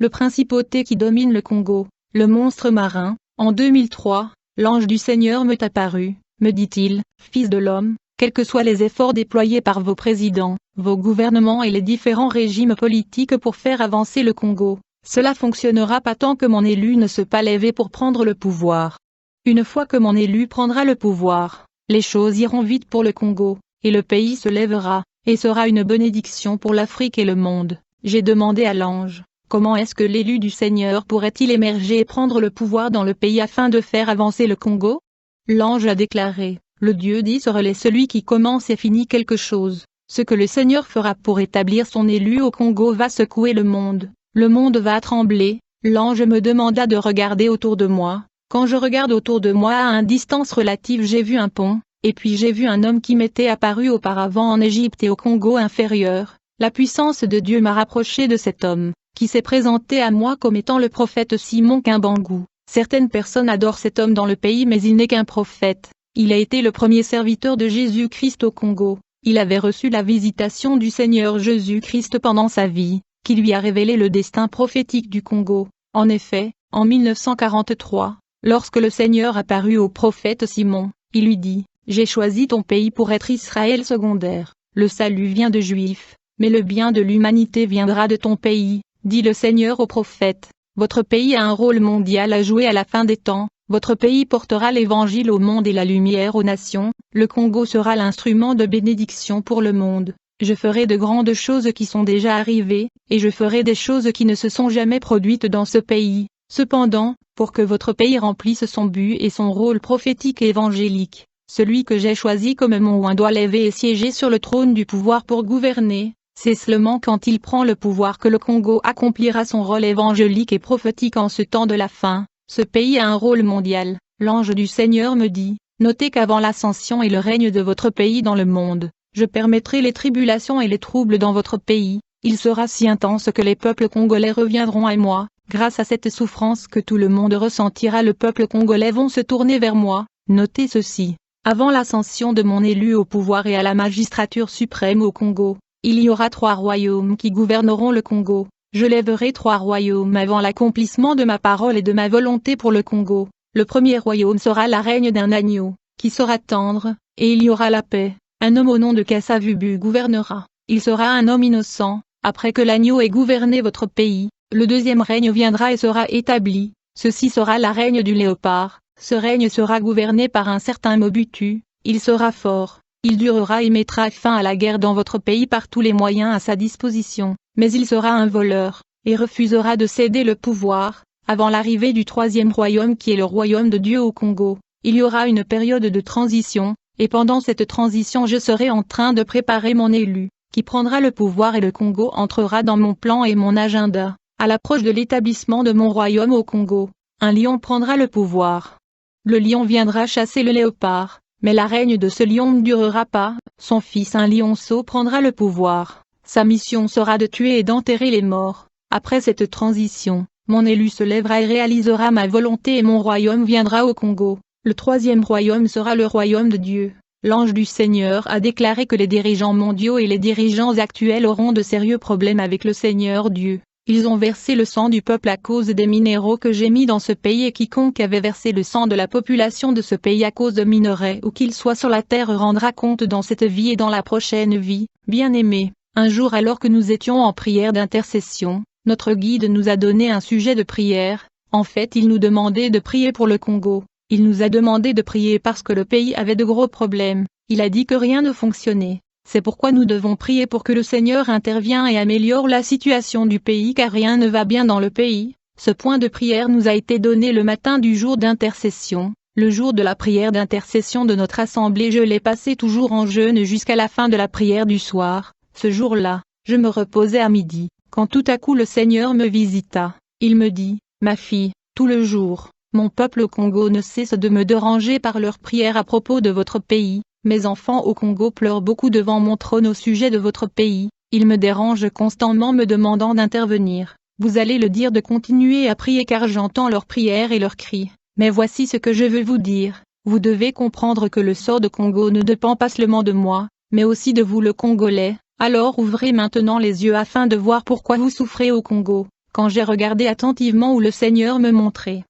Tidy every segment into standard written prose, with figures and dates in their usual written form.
le principauté qui domine le Congo, le monstre marin. En 2003, l'ange du Seigneur m'est apparu, me dit-il, fils de l'homme, quels que soient les efforts déployés par vos présidents, vos gouvernements et les différents régimes politiques pour faire avancer le Congo, cela fonctionnera pas tant que mon élu ne se pas levé pour prendre le pouvoir. Une fois que mon élu prendra le pouvoir, les choses iront vite pour le Congo, et le pays se lèvera, et sera une bénédiction pour l'Afrique et le monde. J'ai demandé à l'ange, comment est-ce que l'élu du Seigneur pourrait-il émerger et prendre le pouvoir dans le pays afin de faire avancer le Congo? L'ange a déclaré, le Dieu d'Israël est celui qui commence et finit quelque chose. Ce que le Seigneur fera pour établir son élu au Congo va secouer le monde va trembler. L'ange me demanda de regarder autour de moi. Quand je regarde autour de moi à une distance relative, j'ai vu un pont, et puis j'ai vu un homme qui m'était apparu auparavant en Égypte et au Congo inférieur. La puissance de Dieu m'a rapproché de cet homme, qui s'est présenté à moi comme étant le prophète Simon Kimbangu. Certaines personnes adorent cet homme dans le pays, mais il n'est qu'un prophète. Il a été le premier serviteur de Jésus-Christ au Congo. Il avait reçu la visitation du Seigneur Jésus-Christ pendant sa vie, qui lui a révélé le destin prophétique du Congo. En effet, en 1943, lorsque le Seigneur apparut au prophète Simon, il lui dit, « J'ai choisi ton pays pour être Israël secondaire. Le salut vient de Juifs, mais le bien de l'humanité viendra de ton pays, dit le Seigneur au prophète. Votre pays a un rôle mondial à jouer à la fin des temps. Votre pays portera l'évangile au monde et la lumière aux nations. Le Congo sera l'instrument de bénédiction pour le monde. Je ferai de grandes choses qui sont déjà arrivées, et je ferai des choses qui ne se sont jamais produites dans ce pays. Cependant, pour que votre pays remplisse son but et son rôle prophétique et évangélique, celui que j'ai choisi comme mon oint doit lever et siéger sur le trône du pouvoir pour gouverner. C'est seulement quand il prend le pouvoir que le Congo accomplira son rôle évangélique et prophétique en ce temps de la fin. Ce pays a un rôle mondial. L'ange du Seigneur me dit, notez qu'avant l'ascension et le règne de votre pays dans le monde, je permettrai les tribulations et les troubles dans votre pays. Il sera si intense que les peuples congolais reviendront à moi. Grâce à cette souffrance que tout le monde ressentira, le peuple congolais vont se tourner vers moi. Notez ceci. Avant l'ascension de mon élu au pouvoir et à la magistrature suprême au Congo, il y aura 3 royaumes qui gouverneront le Congo. Je lèverai 3 royaumes avant l'accomplissement de ma parole et de ma volonté pour le Congo. Le premier royaume sera la règne d'un agneau, qui sera tendre, et il y aura la paix. Un homme au nom de Kassavubu gouvernera. Il sera un homme innocent. Après que l'agneau ait gouverné votre pays, le deuxième règne viendra et sera établi. Ceci sera la règne du léopard. Ce règne sera gouverné par un certain Mobutu. Il sera fort. Il durera et mettra fin à la guerre dans votre pays par tous les moyens à sa disposition. Mais il sera un voleur, et refusera de céder le pouvoir, avant l'arrivée du troisième royaume qui est le royaume de Dieu au Congo. Il y aura une période de transition, et pendant cette transition je serai en train de préparer mon élu, qui prendra le pouvoir et le Congo entrera dans mon plan et mon agenda. À l'approche de l'établissement de mon royaume au Congo, un lion prendra le pouvoir. Le lion viendra chasser le léopard. Mais la règne de ce lion ne durera pas, son fils un lionceau prendra le pouvoir. Sa mission sera de tuer et d'enterrer les morts. Après cette transition, mon élu se lèvera et réalisera ma volonté et mon royaume viendra au Congo. Le troisième royaume sera le royaume de Dieu. L'ange du Seigneur a déclaré que les dirigeants mondiaux et les dirigeants actuels auront de sérieux problèmes avec le Seigneur Dieu. Ils ont versé le sang du peuple à cause des minéraux que j'ai mis dans ce pays, et quiconque avait versé le sang de la population de ce pays à cause de minerais ou qu'il soit sur la terre rendra compte dans cette vie et dans la prochaine vie. Bien-aimés, un jour alors que nous étions en prière d'intercession, notre guide nous a donné un sujet de prière. En fait, il nous demandait de prier pour le Congo. Il nous a demandé de prier parce que le pays avait de gros problèmes. Il a dit que rien ne fonctionnait. C'est pourquoi nous devons prier pour que le Seigneur intervienne et améliore la situation du pays, car rien ne va bien dans le pays. Ce point de prière nous a été donné le matin du jour d'intercession. Le jour de la prière d'intercession de notre assemblée, je l'ai passé toujours en jeûne jusqu'à la fin de la prière du soir. Ce jour-là, je me reposais à midi, quand tout à coup le Seigneur me visita. Il me dit, « Ma fille, tout le jour, mon peuple au Congo ne cesse de me déranger par leurs prières à propos de votre pays. Mes enfants au Congo pleurent beaucoup devant mon trône au sujet de votre pays. Ils me dérangent constamment me demandant d'intervenir. Vous allez le dire de continuer à prier car j'entends leurs prières et leurs cris. Mais voici ce que je veux vous dire. Vous devez comprendre que le sort de Congo ne dépend pas seulement de moi, mais aussi de vous le Congolais. Alors ouvrez maintenant les yeux afin de voir pourquoi vous souffrez au Congo. quand j'ai regardé attentivement où le Seigneur me montrait.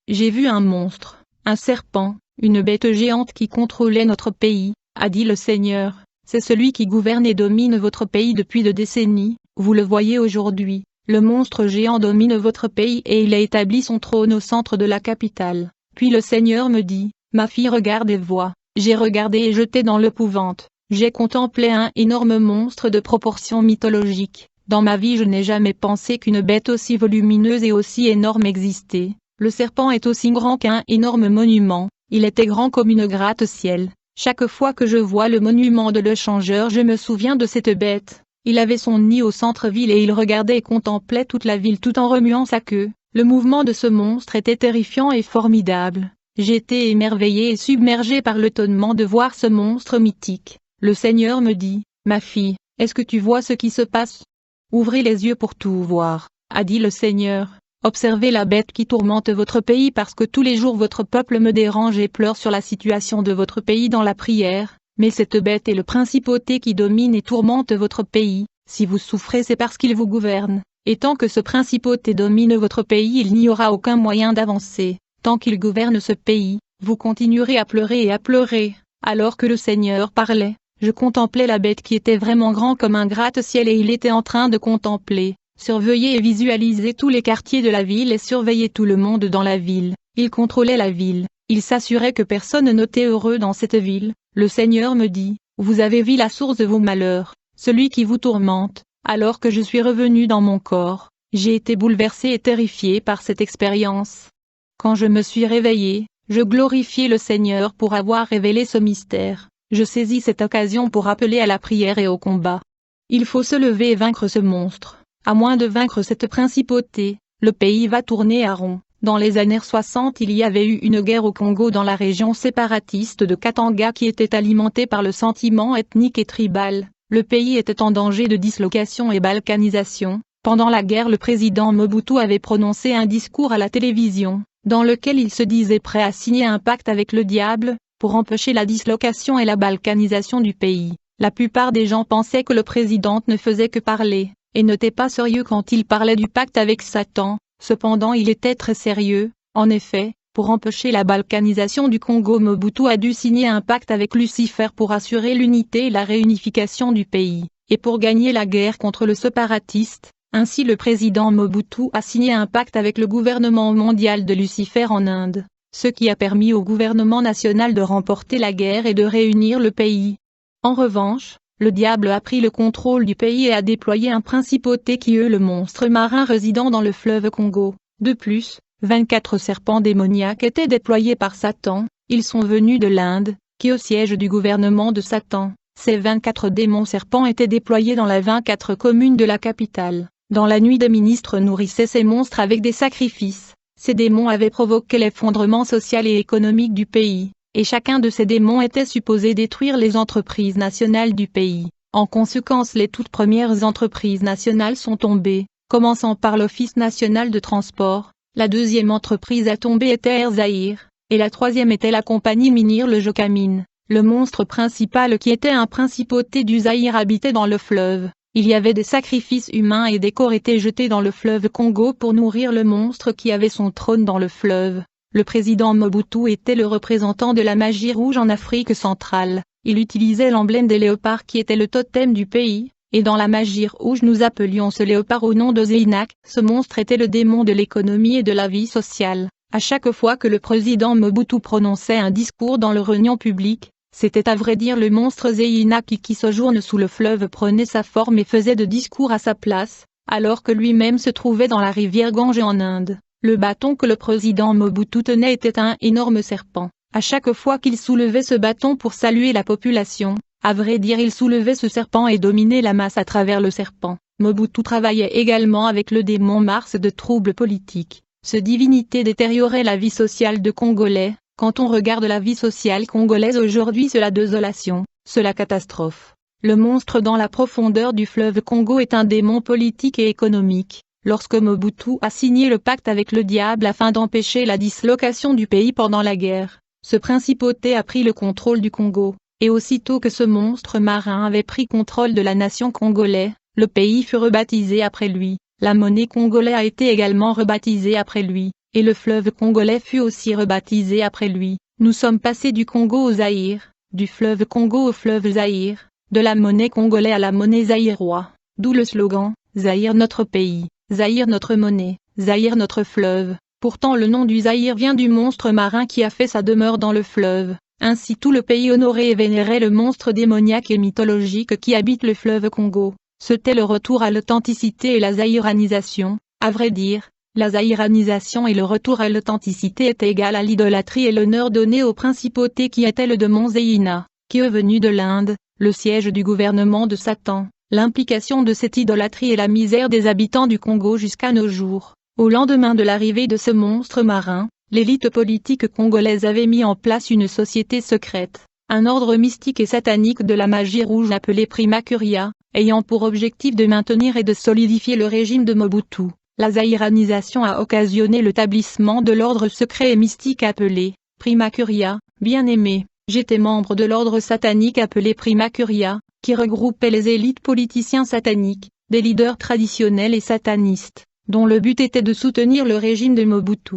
J'ai vu un monstre, un serpent, une bête géante qui contrôlait notre pays, a dit le Seigneur. C'est celui qui gouverne et domine votre pays depuis de décennies, vous le voyez aujourd'hui. Le monstre géant domine votre pays et il a établi son trône au centre de la capitale. Puis le Seigneur me dit, ma fille, regarde et vois. J'ai regardé et j'étais dans l'épouvante. J'ai contemplé un énorme monstre de proportions mythologiques. Dans ma vie je n'ai jamais pensé qu'une bête aussi volumineuse et aussi énorme existait. Le serpent est aussi grand qu'un énorme monument, il était grand comme une gratte-ciel. Chaque fois que je vois le monument de l'échangeur je me souviens de cette bête. Il avait son nid au centre-ville et il regardait et contemplait toute la ville tout en remuant sa queue. Le mouvement de ce monstre était terrifiant et formidable. J'étais émerveillé et submergé par l'étonnement de voir ce monstre mythique. Le Seigneur me dit, ma fille, est-ce que tu vois ce qui se passe? Ouvrez les yeux pour tout voir, a dit le Seigneur. Observez la bête qui tourmente votre pays parce que tous les jours votre peuple me dérange et pleure sur la situation de votre pays dans la prière, mais cette bête est le principauté qui domine et tourmente votre pays. Si vous souffrez c'est parce qu'il vous gouverne, et tant que ce principauté domine votre pays il n'y aura aucun moyen d'avancer. Tant qu'il gouverne ce pays, vous continuerez à pleurer et à pleurer. Alors que le Seigneur parlait, je contemplais la bête qui était vraiment grand comme un gratte-ciel et il était en train de contempler, surveiller et visualiser tous les quartiers de la ville et surveiller tout le monde dans la ville. Il contrôlait la ville, il s'assurait que personne n'était heureux dans cette ville. Le Seigneur me dit, vous avez vu la source de vos malheurs, celui qui vous tourmente. Alors que je suis revenu dans mon corps, j'ai été bouleversé et terrifié par cette expérience. Quand je me suis réveillé, je glorifiais le Seigneur pour avoir révélé ce mystère. Je saisis cette occasion pour appeler à la prière et au combat. Il faut se lever et vaincre ce monstre. À moins de vaincre cette principauté, le pays va tourner à rond. Dans les années 60 il y avait eu une guerre au Congo dans la région séparatiste de Katanga qui était alimentée par le sentiment ethnique et tribal. Le pays était en danger de dislocation et balkanisation. Pendant la guerre le président Mobutu avait prononcé un discours à la télévision, dans lequel il se disait prêt à signer un pacte avec le diable, pour empêcher la dislocation et la balkanisation du pays. La plupart des gens pensaient que le président ne faisait que parler, et n'était pas sérieux quand il parlait du pacte avec Satan. Cependant il était très sérieux. En effet, pour empêcher la balkanisation du Congo Mobutu a dû signer un pacte avec Lucifer pour assurer l'unité et la réunification du pays, et pour gagner la guerre contre le séparatiste. Ainsi le président Mobutu a signé un pacte avec le gouvernement mondial de Lucifer en Inde, ce qui a permis au gouvernement national de remporter la guerre et de réunir le pays. En revanche, le diable a pris le contrôle du pays et a déployé un principauté qui est le monstre marin résidant dans le fleuve Congo. De plus, 24 serpents démoniaques étaient déployés par Satan, ils sont venus de l'Inde, qui est au siège du gouvernement de Satan. Ces 24 démons serpents étaient déployés dans les 24 communes de la capitale. Dans la nuit des ministres nourrissaient ces monstres avec des sacrifices. Ces démons avaient provoqué l'effondrement social et économique du pays, et chacun de ces démons était supposé détruire les entreprises nationales du pays. En conséquence les toutes premières entreprises nationales sont tombées, commençant par l'Office national de transport. La deuxième entreprise à tomber était Air Zaïre, et la troisième était la compagnie minière le Jocamine. Le monstre principal qui était un principauté du Zaïre habitait dans le fleuve. Il y avait des sacrifices humains et des corps étaient jetés dans le fleuve Congo pour nourrir le monstre qui avait son trône dans le fleuve. Le président Mobutu était le représentant de la magie rouge en Afrique centrale. Il utilisait l'emblème des léopards qui était le totem du pays, et dans la magie rouge nous appelions ce léopard au nom de Zéinak. Ce monstre était le démon de l'économie et de la vie sociale. À chaque fois que le président Mobutu prononçait un discours dans le réunion publique, c'était à vrai dire le monstre Zéinak qui sojourne sous le fleuve prenait sa forme et faisait de discours à sa place, alors que lui-même se trouvait dans la rivière Gange en Inde. Le bâton que le président Mobutu tenait était un énorme serpent. À chaque fois qu'il soulevait ce bâton pour saluer la population, à vrai dire il soulevait ce serpent et dominait la masse à travers le serpent. Mobutu travaillait également avec le démon Mars de troubles politiques. Ce divinité détériorait la vie sociale de Congolais. Quand on regarde la vie sociale congolaise aujourd'hui c'est la désolation, c'est la catastrophe. Le monstre dans la profondeur du fleuve Congo est un démon politique et économique. Lorsque Mobutu a signé le pacte avec le diable afin d'empêcher la dislocation du pays pendant la guerre, ce principauté a pris le contrôle du Congo, et aussitôt que ce monstre marin avait pris contrôle de la nation congolaise, le pays fut rebaptisé après lui. La monnaie congolaise a été également rebaptisée après lui, et le fleuve congolais fut aussi rebaptisé après lui. Nous sommes passés du Congo au Zaïre, du fleuve Congo au fleuve Zaïre, de la monnaie congolaise à la monnaie zaïroise, d'où le slogan « Zaïre notre pays, Zaïre notre monnaie, Zaïre notre fleuve ». Pourtant le nom du Zaïre vient du monstre marin qui a fait sa demeure dans le fleuve. Ainsi tout le pays honorait et vénérait le monstre démoniaque et mythologique qui habite le fleuve Congo. C'était le retour à l'authenticité et la zaïranisation. À vrai dire, la zaïranisation et le retour à l'authenticité étaient égal à l'idolâtrie et l'honneur donné aux principautés qui étaient le démon Zéina, qui est venu de l'Inde, le siège du gouvernement de Satan, l'implication de cette idolâtrie et la misère des habitants du Congo jusqu'à nos jours. Au lendemain de l'arrivée de ce monstre marin, l'élite politique congolaise avait mis en place une société secrète, un ordre mystique et satanique de la magie rouge appelé Prima Curia, ayant pour objectif de maintenir et de solidifier le régime de Mobutu. La zaïranisation a occasionné l'établissement de l'ordre secret et mystique appelé Prima Curia. Bien-aimé, j'étais membre de l'ordre satanique appelé Prima Curia, qui regroupait les élites politiciens sataniques, des leaders traditionnels et satanistes, dont le but était de soutenir le régime de Mobutu.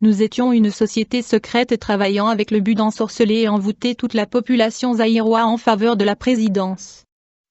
Nous étions une société secrète travaillant avec le but d'ensorceler et envoûter toute la population zaïroise en faveur de la présidence.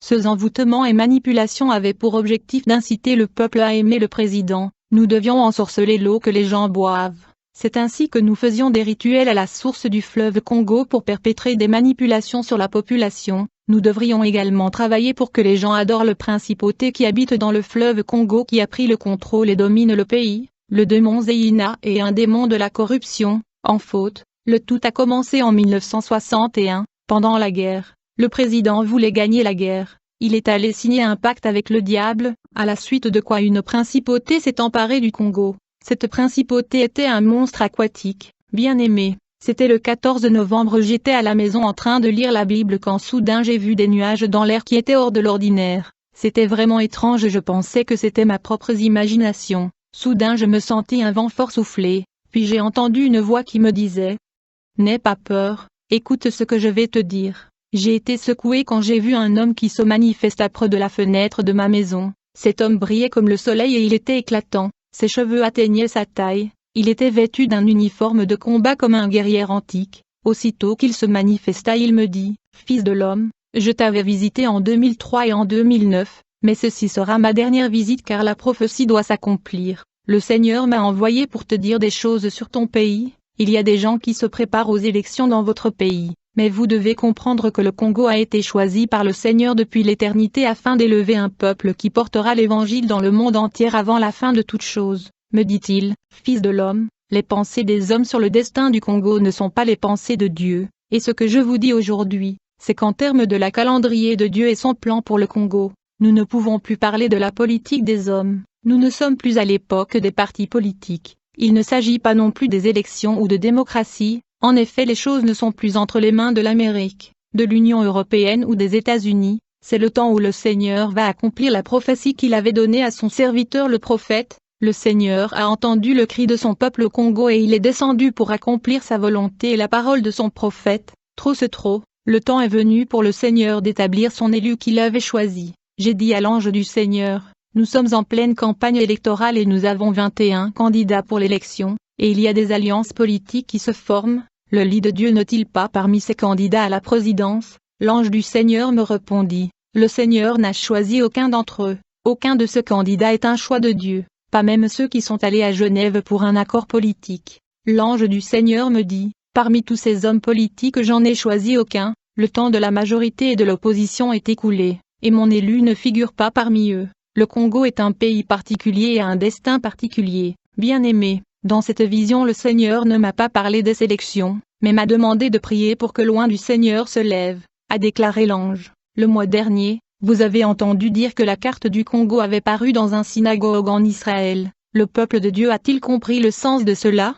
Ce envoûtement et manipulation avaient pour objectif d'inciter le peuple à aimer le président. Nous devions ensorceler l'eau que les gens boivent. C'est ainsi que nous faisions des rituels à la source du fleuve Congo pour perpétrer des manipulations sur la population. Nous devrions également travailler pour que les gens adorent le principauté qui habite dans le fleuve Congo qui a pris le contrôle et domine le pays. Le démon Zéina est un démon de la corruption, en faute. Le tout a commencé en 1961, pendant la guerre. Le président voulait gagner la guerre. Il est allé signer un pacte avec le diable, à la suite de quoi une principauté s'est emparée du Congo. Cette principauté était un monstre aquatique. Bien-aimé, c'était le 14 novembre, j'étais à la maison en train de lire la Bible quand soudain j'ai vu des nuages dans l'air qui étaient hors de l'ordinaire. C'était vraiment étrange, je pensais que c'était ma propre imagination. Soudain je me sentis un vent fort souffler, puis j'ai entendu une voix qui me disait « N'aie pas peur, écoute ce que je vais te dire ». J'ai été secoué quand j'ai vu un homme qui se manifesta près de la fenêtre de ma maison. Cet homme brillait comme le soleil et il était éclatant, ses cheveux atteignaient sa taille, il était vêtu d'un uniforme de combat comme un guerrier antique. Aussitôt qu'il se manifesta, il me dit « Fils de l'homme, je t'avais visité en 2003 et en 2009, mais ceci sera ma dernière visite car la prophétie doit s'accomplir. Le Seigneur m'a envoyé pour te dire des choses sur ton pays. Il y a des gens qui se préparent aux élections dans votre pays. Mais vous devez comprendre que le Congo a été choisi par le Seigneur depuis l'éternité afin d'élever un peuple qui portera l'évangile dans le monde entier avant la fin de toutes choses, me dit-il. Fils de l'homme, les pensées des hommes sur le destin du Congo ne sont pas les pensées de Dieu, et ce que je vous dis aujourd'hui, c'est qu'en termes de la calendrier de Dieu et son plan pour le Congo, nous ne pouvons plus parler de la politique des hommes, nous ne sommes plus à l'époque des partis politiques, il ne s'agit pas non plus des élections ou de démocratie. En effet, les choses ne sont plus entre les mains de l'Amérique, de l'Union européenne ou des États-Unis, c'est le temps où le Seigneur va accomplir la prophétie qu'il avait donnée à son serviteur le prophète. Le Seigneur a entendu le cri de son peuple au Congo et il est descendu pour accomplir sa volonté et la parole de son prophète. Trop c'est trop, le temps est venu pour le Seigneur d'établir son élu qu'il avait choisi. J'ai dit à l'ange du Seigneur, nous sommes en pleine campagne électorale et nous avons 21 candidats pour l'élection, et il y a des alliances politiques qui se forment. Le lit de Dieu n'est-il pas parmi ces candidats à la présidence? L'ange du Seigneur me répondit, le Seigneur n'a choisi aucun d'entre eux, aucun de ces candidats est un choix de Dieu, pas même ceux qui sont allés à Genève pour un accord politique. L'ange du Seigneur me dit, parmi tous ces hommes politiques j'en ai choisi aucun, le temps de la majorité et de l'opposition est écoulé, et mon élu ne figure pas parmi eux. Le Congo est un pays particulier et a un destin particulier, bien-aimé. Dans cette vision le Seigneur ne m'a pas parlé des élections, mais m'a demandé de prier pour que loin du Seigneur se lève, a déclaré l'ange. Le mois dernier, vous avez entendu dire que la carte du Congo avait paru dans un synagogue en Israël. Le peuple de Dieu a-t-il compris le sens de cela?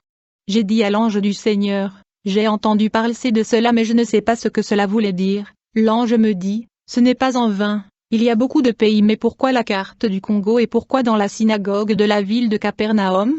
J'ai dit à l'ange du Seigneur, j'ai entendu parler de cela mais je ne sais pas ce que cela voulait dire. L'ange me dit, ce n'est pas en vain, il y a beaucoup de pays mais pourquoi la carte du Congo et pourquoi dans la synagogue de la ville de Capernaum?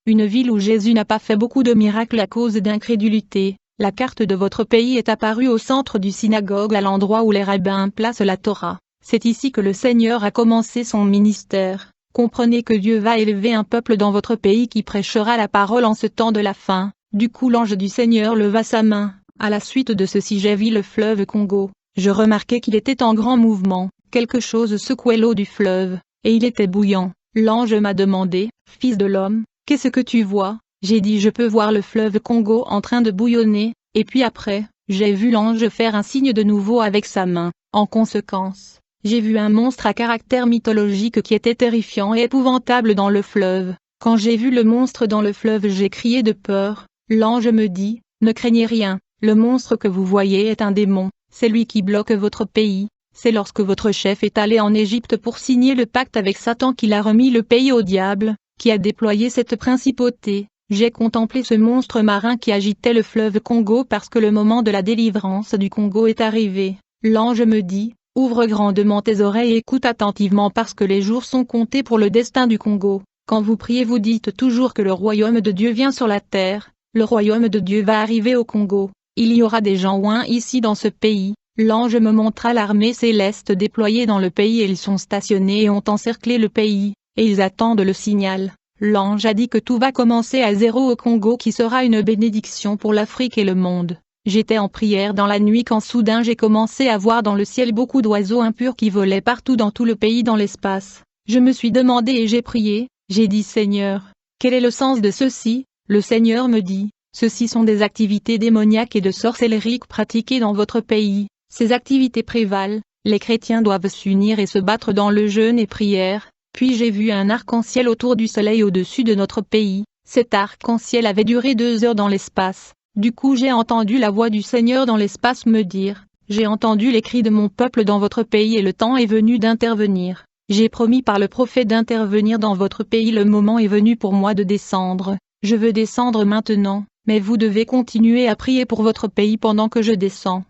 Une ville où Jésus n'a pas fait beaucoup de miracles à cause d'incrédulité. La carte de votre pays est apparue au centre du synagogue à l'endroit où les rabbins placent la Torah. C'est ici que le Seigneur a commencé son ministère. Comprenez que Dieu va élever un peuple dans votre pays qui prêchera la parole en ce temps de la fin. » Du coup l'ange du Seigneur leva sa main. À la suite de ceci j'ai vu le fleuve Congo. Je remarquai qu'il était en grand mouvement, quelque chose secouait l'eau du fleuve, et il était bouillant. L'ange m'a demandé, « Fils de l'homme, qu'est-ce que tu vois ?» J'ai dit « Je peux voir le fleuve Congo en train de bouillonner », et puis après, j'ai vu l'ange faire un signe de nouveau avec sa main. En conséquence, j'ai vu un monstre à caractère mythologique qui était terrifiant et épouvantable dans le fleuve. Quand j'ai vu le monstre dans le fleuve j'ai crié de peur. L'ange me dit, « Ne craignez rien, le monstre que vous voyez est un démon, c'est lui qui bloque votre pays. C'est lorsque votre chef est allé en Égypte pour signer le pacte avec Satan qu'il a remis le pays au diable, qui a déployé cette principauté. » J'ai contemplé ce monstre marin qui agitait le fleuve Congo parce que le moment de la délivrance du Congo est arrivé. L'ange me dit, « Ouvre grandement tes oreilles et écoute attentivement parce que les jours sont comptés pour le destin du Congo. Quand vous priez vous dites toujours que le royaume de Dieu vient sur la terre. Le royaume de Dieu va arriver au Congo. Il y aura des gens ouins ici dans ce pays. » L'ange me montra l'armée céleste déployée dans le pays et ils sont stationnés et ont encerclé le pays, et ils attendent le signal. L'ange a dit que tout va commencer à zéro au Congo qui sera une bénédiction pour l'Afrique et le monde. J'étais en prière dans la nuit quand soudain j'ai commencé à voir dans le ciel beaucoup d'oiseaux impurs qui volaient partout dans tout le pays dans l'espace. Je me suis demandé et j'ai prié, j'ai dit Seigneur, quel est le sens de ceci? Le Seigneur me dit, ceci sont des activités démoniaques et de sorcellerie pratiquées dans votre pays. Ces activités prévalent, les chrétiens doivent s'unir et se battre dans le jeûne et prière. Puis j'ai vu un arc-en-ciel autour du soleil au-dessus de notre pays. Cet arc-en-ciel avait duré 2 heures dans l'espace. Du coup j'ai entendu la voix du Seigneur dans l'espace me dire, j'ai entendu les cris de mon peuple dans votre pays et le temps est venu d'intervenir. J'ai promis par le prophète d'intervenir dans votre pays, le moment est venu pour moi de descendre. Je veux descendre maintenant, mais vous devez continuer à prier pour votre pays pendant que je descends.